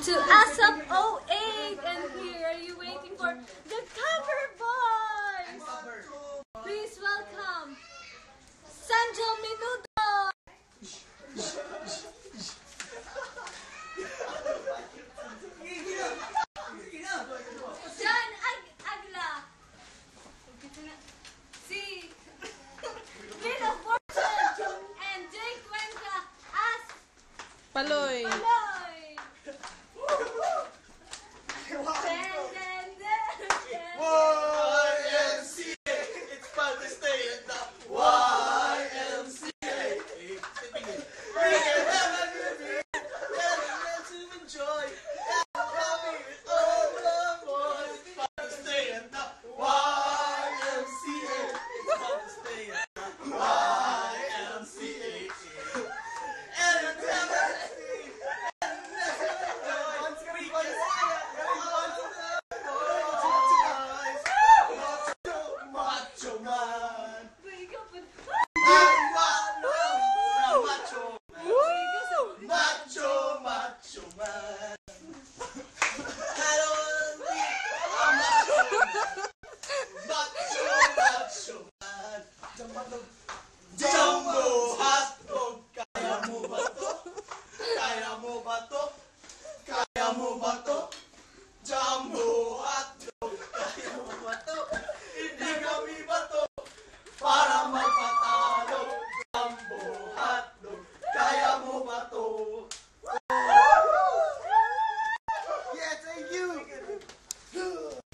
to ASAP 08, and here are you waiting for the cover boys. Please welcome Sanjo Menudo. John Agla. Si Vino Fortune and Jake Cuenca as Paloy. YMCA, it's fun to stay in the YMCA. We can have a good meal and to enjoy. Happy with all the boys. It's fun to stay in the YMCA. It's fun to stay in the YMCA. And Jumbo!